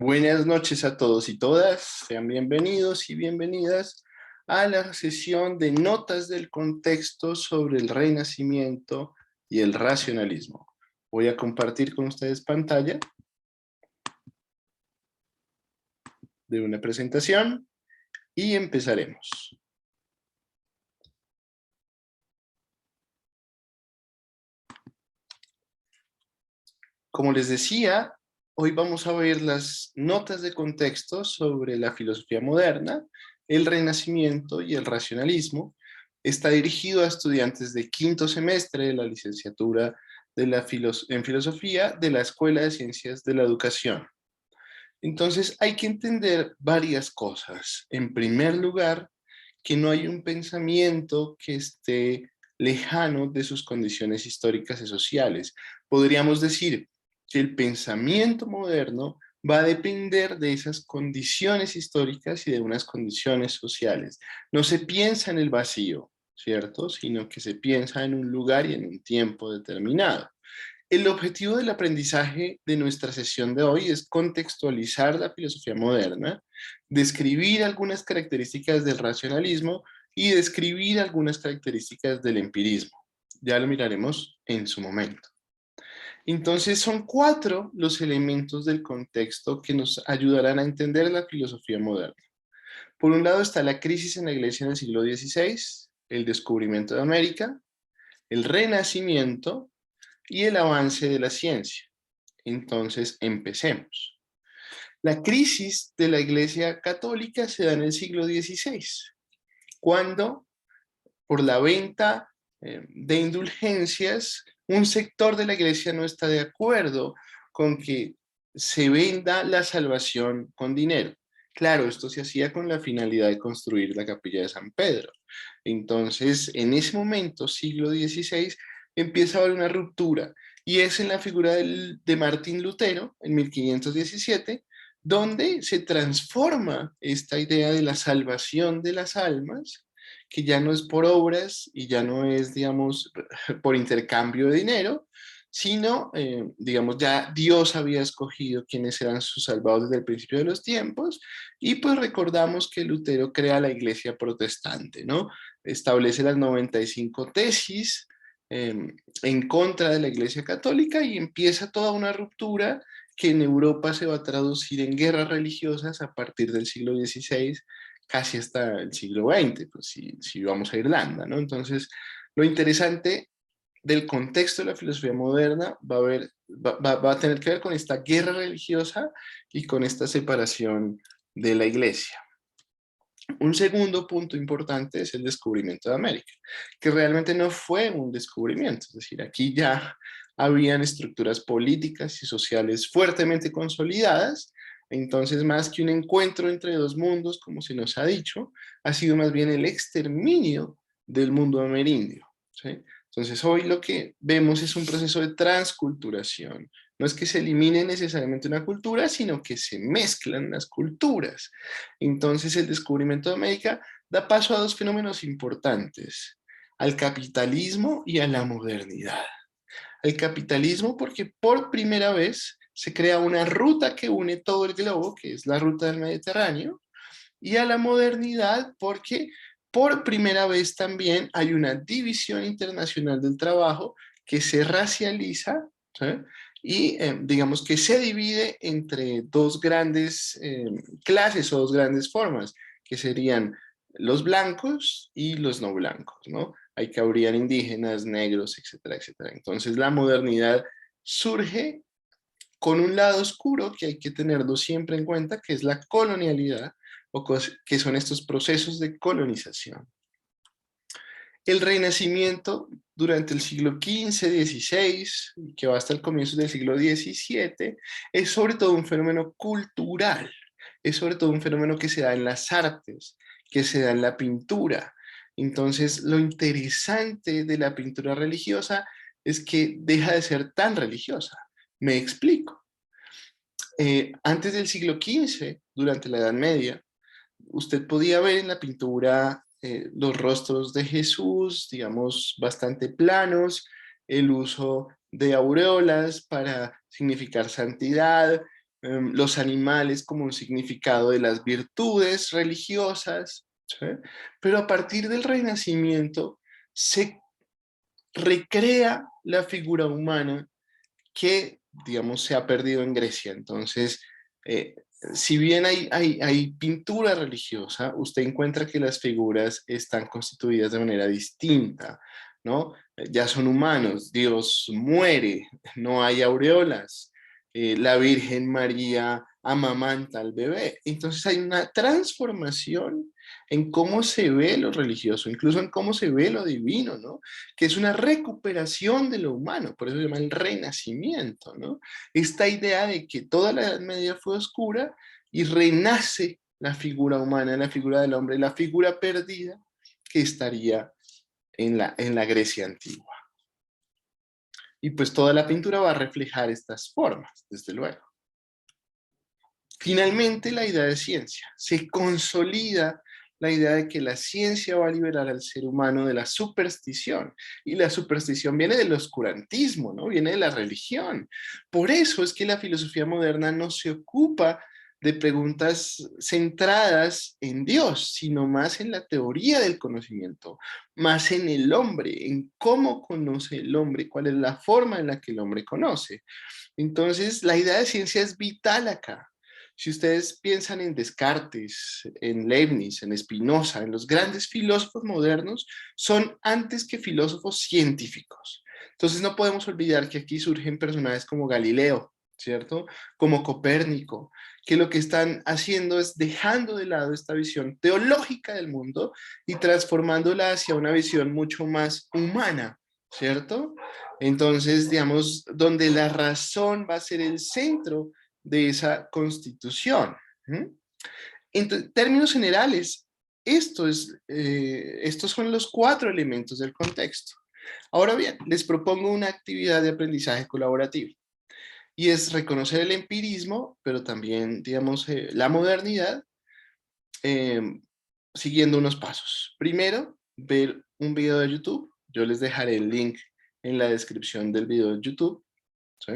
Buenas noches a todos y todas, sean bienvenidos y bienvenidas a la sesión de notas del contexto sobre el Renacimiento y el racionalismo. Voy a compartir con ustedes pantalla de una presentación y empezaremos. Como les decía, hoy vamos a ver las notas de contexto sobre la filosofía moderna, el Renacimiento y el racionalismo. Está dirigido a estudiantes de quinto semestre de la licenciatura en filosofía de la Escuela de Ciencias de la Educación. Entonces hay que entender varias cosas. En primer lugar, que no hay un pensamiento que esté lejano de sus condiciones históricas y sociales. Podríamos decir que el pensamiento moderno va a depender de esas condiciones históricas y de unas condiciones sociales. No se piensa en el vacío, ¿cierto? Sino que se piensa en un lugar y en un tiempo determinado. El objetivo del aprendizaje de nuestra sesión de hoy es contextualizar la filosofía moderna, describir algunas características del racionalismo y describir algunas características del empirismo. Ya lo miraremos en su momento. Entonces son 4 los elementos del contexto que nos ayudarán a entender la filosofía moderna. Por un lado está la crisis en la iglesia en el siglo XVI, el descubrimiento de América, el Renacimiento y el avance de la ciencia. Entonces, empecemos. La crisis de la Iglesia Católica se da en el siglo XVI, cuando por la venta de indulgencias, un sector de la Iglesia no está de acuerdo con que se venda la salvación con dinero. Claro, esto se hacía con la finalidad de construir la capilla de San Pedro. Entonces, en ese momento, siglo XVI, empieza a haber una ruptura, y es en la figura de Martín Lutero, en 1517, donde se transforma esta idea de la salvación de las almas, que ya no es por obras y ya no es, digamos, por intercambio de dinero, sino, digamos, ya Dios había escogido quiénes eran sus salvados desde el principio de los tiempos, y pues recordamos que Lutero crea la iglesia protestante, ¿no? Establece las 95 tesis en contra de la iglesia católica y empieza toda una ruptura que en Europa se va a traducir en guerras religiosas a partir del siglo XVI, casi hasta el siglo XX, pues si vamos a Irlanda, ¿no? Entonces, lo interesante del contexto de la filosofía moderna va a tener que ver con esta guerra religiosa y con esta separación de la iglesia. Un segundo punto importante es el descubrimiento de América, que realmente no fue un descubrimiento, es decir, aquí ya habían estructuras políticas y sociales fuertemente consolidadas. Entonces, más que un encuentro entre dos mundos, como se nos ha dicho, ha sido más bien el exterminio del mundo amerindio, ¿sí? Entonces, hoy lo que vemos es un proceso de transculturación. No es que se elimine necesariamente una cultura, sino que se mezclan las culturas. Entonces, el descubrimiento de América da paso a 2 fenómenos importantes: al capitalismo y a la modernidad. El capitalismo porque por primera vez se crea una ruta que une todo el globo, que es la ruta del Mediterráneo, y a la modernidad porque por primera vez también hay una división internacional del trabajo que se racializa, ¿sí? Y digamos que se divide entre dos grandes clases o dos grandes formas, que serían los blancos y los no blancos, ¿no? Hay que habrían indígenas, negros, etcétera, etcétera. Entonces la modernidad surge con un lado oscuro que hay que tenerlo siempre en cuenta, que es la colonialidad, o que son estos procesos de colonización. El Renacimiento durante el siglo XV, XVI, que va hasta el comienzo del siglo XVII, es sobre todo un fenómeno cultural, es sobre todo un fenómeno que se da en las artes, que se da en la pintura. Entonces, lo interesante de la pintura religiosa es que deja de ser tan religiosa. Me explico. Antes del siglo XV, durante la Edad Media, usted podía ver en la pintura los rostros de Jesús, digamos, bastante planos, el uso de aureolas para significar santidad, los animales como un significado de las virtudes religiosas, ¿sí? Pero a partir del Renacimiento se recrea la figura humana que, digamos, se ha perdido en Grecia. Entonces, eh, si bien hay pintura religiosa, usted encuentra que las figuras están constituidas de manera distinta, ¿no? Ya son humanos, Dios muere, no hay aureolas, la Virgen María amamanta al bebé. Entonces hay una transformación en cómo se ve lo religioso, incluso en cómo se ve lo divino, ¿no? Que es una recuperación de lo humano, por eso se llama el renacimiento, ¿no? Esta idea de que toda la Edad Media fue oscura y renace la figura humana, la figura del hombre, la figura perdida que estaría en la Grecia antigua. Y pues toda la pintura va a reflejar estas formas, desde luego. Finalmente, la idea de ciencia. Se consolida la idea de que la ciencia va a liberar al ser humano de la superstición. Y la superstición viene del oscurantismo, ¿no? Viene de la religión. Por eso es que la filosofía moderna no se ocupa de preguntas centradas en Dios, sino más en la teoría del conocimiento, más en el hombre, en cómo conoce el hombre, cuál es la forma en la que el hombre conoce. Entonces, la idea de ciencia es vital acá. Si ustedes piensan en Descartes, en Leibniz, en Spinoza, en los grandes filósofos modernos, son antes que filósofos científicos. Entonces no podemos olvidar que aquí surgen personajes como Galileo, ¿cierto? Como Copérnico, que lo que están haciendo es dejando de lado esta visión teológica del mundo y transformándola hacia una visión mucho más humana, ¿cierto? Entonces, digamos, donde la razón va a ser el centro de esa constitución. En términos generales, estos son los 4 elementos del contexto. Ahora bien, les propongo una actividad de aprendizaje colaborativo y es reconocer el empirismo, pero también, digamos, la modernidad, eh, siguiendo unos pasos. Primero, ver un video de YouTube. Yo les dejaré el link en la descripción del video de YouTube. ¿Sí?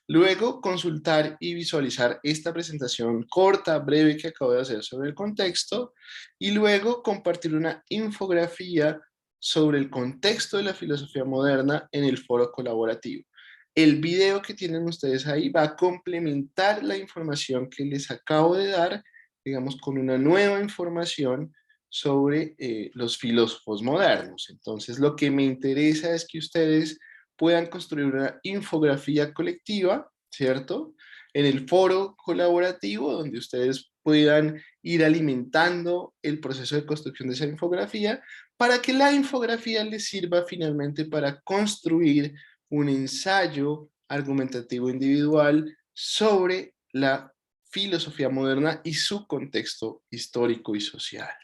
Luego, consultar y visualizar esta presentación corta, breve que acabo de hacer sobre el contexto y luego compartir una infografía sobre el contexto de la filosofía moderna en el foro colaborativo. El video que tienen ustedes ahí va a complementar la información que les acabo de dar, digamos, con una nueva información sobre los filósofos modernos. Entonces, lo que me interesa es que ustedes puedan construir una infografía colectiva, ¿cierto? En el foro colaborativo, donde ustedes puedan ir alimentando el proceso de construcción de esa infografía, para que la infografía les sirva finalmente para construir un ensayo argumentativo individual sobre la filosofía moderna y su contexto histórico y social.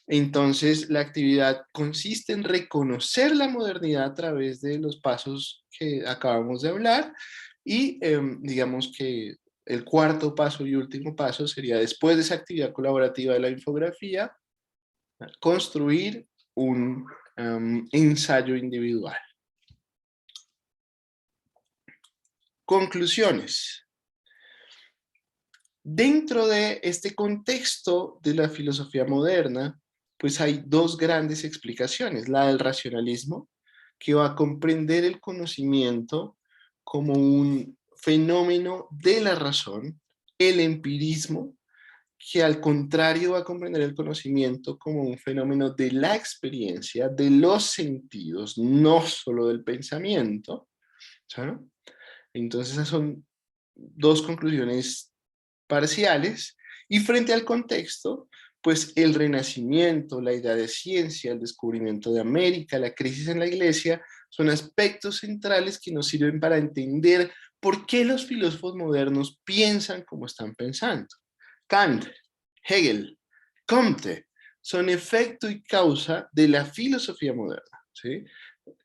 Entonces, la actividad consiste en reconocer la modernidad a través de los pasos que acabamos de hablar y digamos que el cuarto paso y último paso sería, después de esa actividad colaborativa de la infografía, construir un ensayo individual. Conclusiones. Dentro de este contexto de la filosofía moderna, pues hay 2 grandes explicaciones. La del racionalismo, que va a comprender el conocimiento como un fenómeno de la razón, el empirismo, que al contrario va a comprender el conocimiento como un fenómeno de la experiencia, de los sentidos, no solo del pensamiento. ¿Sí? Entonces esas son 2 conclusiones parciales, y frente al contexto, pues el renacimiento, la idea de ciencia, el descubrimiento de América, la crisis en la iglesia, son aspectos centrales que nos sirven para entender por qué los filósofos modernos piensan como están pensando. Kant, Hegel, Comte, son efecto y causa de la filosofía moderna, ¿sí?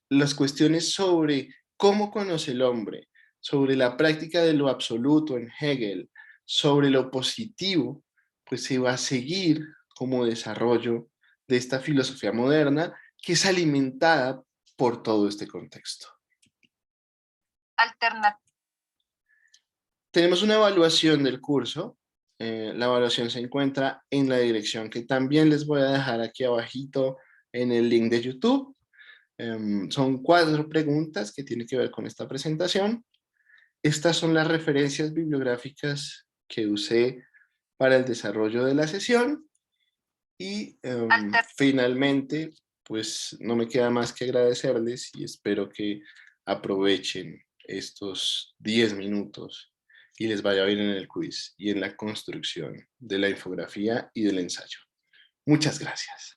Las cuestiones sobre cómo conoce el hombre, sobre la práctica de lo absoluto en Hegel, sobre lo positivo, pues se va a seguir como desarrollo de esta filosofía moderna que es alimentada por todo este contexto. Alternativa. Tenemos una evaluación del curso. La evaluación se encuentra en la dirección que también les voy a dejar aquí abajito en el link de YouTube. Son 4 preguntas que tienen que ver con esta presentación. Estas son las referencias bibliográficas que usé para el desarrollo de la sesión. Y finalmente, pues no me queda más que agradecerles y espero que aprovechen estos 10 minutos y les vaya bien en el quiz y en la construcción de la infografía y del ensayo. Muchas gracias.